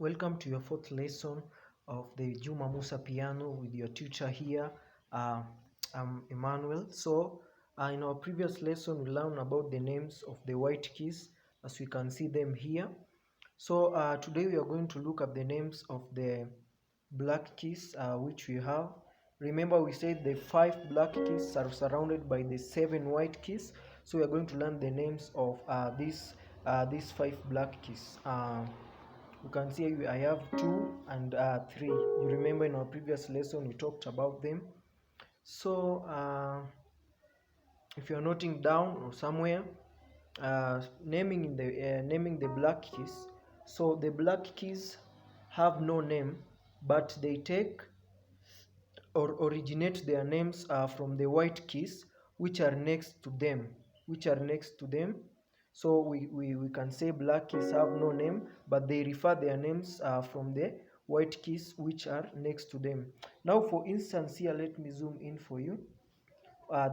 Welcome to your fourth lesson of the Juma Musa Piano with your tutor here. Uh, I'm Emmanuel. In our previous lesson, we learned about the names of the white keys as we can see them here. Today we are going to look at the names of the black keys which we have. Remember, we said the 5 black keys are surrounded by the 7 white keys. So we are going to learn the names of these 5 black keys. You can see I have 2 and 3. You remember in our previous lesson we talked about them. So if you're noting down or somewhere, naming the black keys. So the black keys have no name, but they take or originate their names from the white keys which are next to them. So we can say black keys have no name, but they refer their names from the white keys which are next to them. Now for instance here, let me zoom in for you.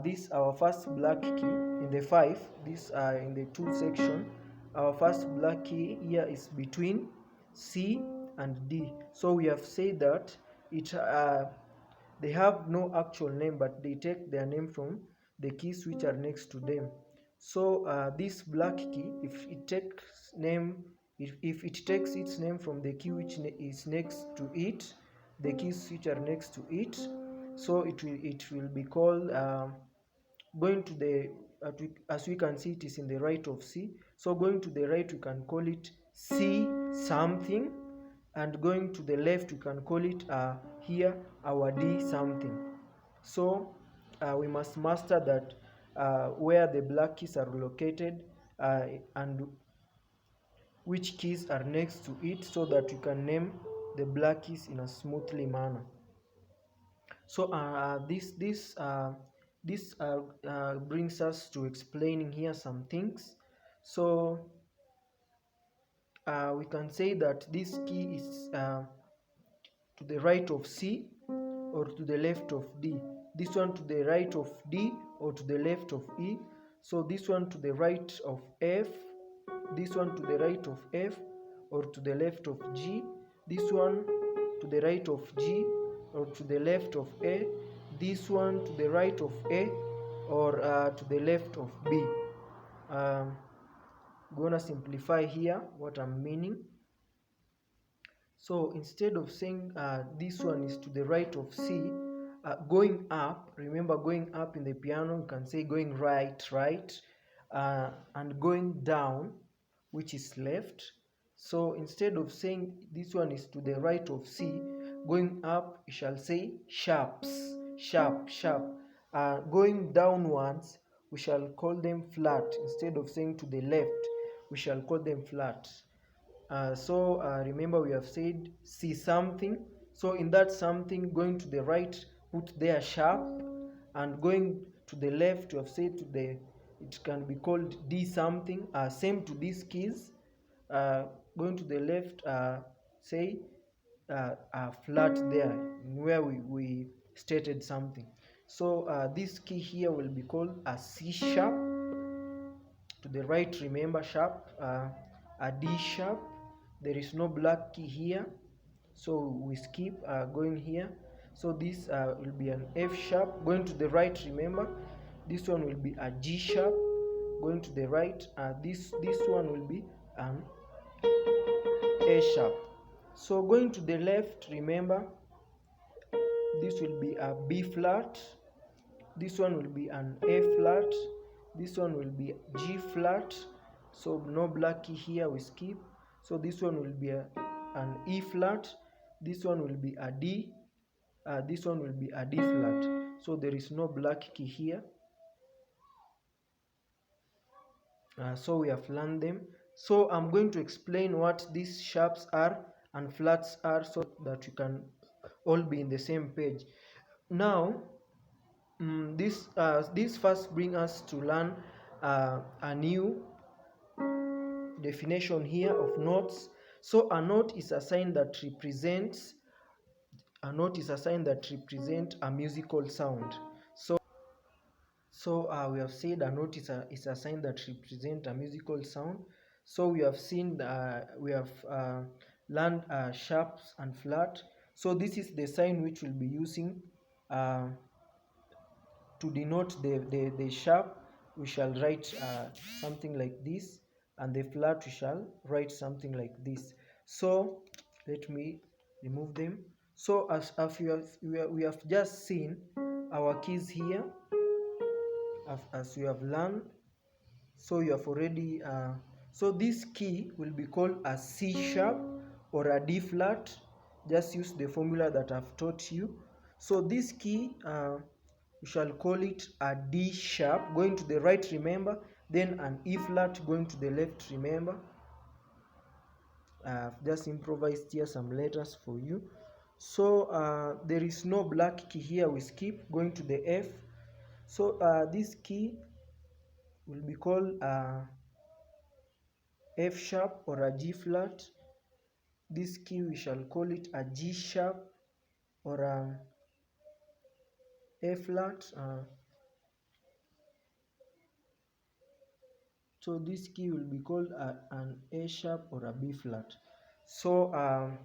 This our first black key in the 5, this in the 2 section. Our first black key here is between C and D. So we have said that they have no actual name, but they take their name from the keys which are next to them. So this black key, if it takes its name from the key which is next to it, the keys which are next to it, so it will be called going to the as we can see, it is in the right of C. So going to the right we can call it C something, and going to the left we can call it here our D something. So we must master that where the black keys are located and which keys are next to it, so that you can name the black keys in a smoothly manner. So this brings us to explaining here some things. So we can say that this key is to the right of C or to the left of D. This one to the right of D or to the left of E. So this one to the right of F, this one to the right of F or to the left of G, this one to the right of G or to the left of A, this one to the right of A or to the left of B. I'm gonna simplify here what I'm meaning. So instead of saying this one is to the right of C, going up, remember going up in the piano, you can say going right, and going down, which is left. So instead of saying this one is to the right of C, going up, you shall say sharps, sharp, sharp. Going downwards, we shall call them flat. Instead of saying to the left, we shall call them flat. Remember we have said C something. So in that something, going to the right, put there sharp, and going to the left, we have said it can be called D something. Same to these keys. Going to the left, say flat there where we stated something. So this key here will be called a C sharp. To the right, remember sharp, a D sharp. There is no black key here, so we skip going here. So this will be an F sharp. Going to the right, remember this one will be a G sharp. Going to the right, this one will be an A sharp. So going to the left, remember this will be a B flat, this one will be an A flat, this one will be G flat. So no black key here, we skip. So this one will be an E flat, this one will be a D, this one will be a D flat. So there is no black key here. So we have learned them. So I'm going to explain what these sharps are and flats are, so that you can all be in the same page. Now this first brings us to learn a new definition here of notes. So a note is a sign that represents a musical sound. So we have said a note is a sign that represents a musical sound. So we have seen learned sharps and flat. So this is the sign which we'll be using to denote the sharp. We shall write something like this, and the flat we shall write something like this. So let me remove them. So as we have just seen our keys here, as you have learned. So you have already so this key will be called a C sharp or a D flat. Just use the formula that I've taught you. So this key we shall call it a D sharp, going to the right, remember, then an E flat going to the left, remember. I've just improvised here some letters for you. So there is no black key here, we skip, going to the F. So this key will be called F sharp or a G flat. This key we shall call it a G sharp or a F flat. So this key will be called an A sharp or a B flat. So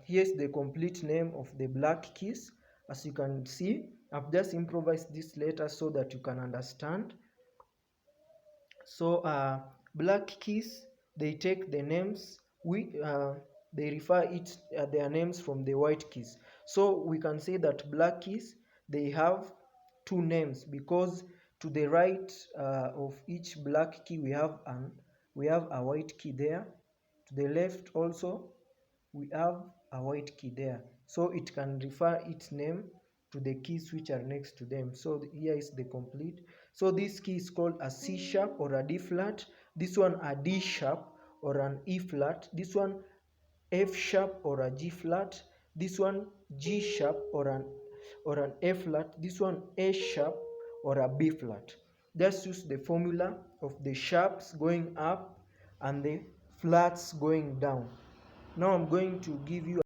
here's the complete name of the black keys. As you can see, I've just improvised this letter so that you can understand. So black keys, they take the names, they refer their names from the white keys. So we can say that black keys, they have two names, because to the right of each black key we have a white key there. To the left also we have a white key there, so it can refer its name to the keys which are next to them. So here is the complete. So this key is called a C sharp or a D flat, this one a D sharp or an E flat, this one F sharp or a G flat, this one G sharp or an F flat, this one A sharp or a B flat. Just use the formula of the sharps going up and the flats going down. Now I'm going to give you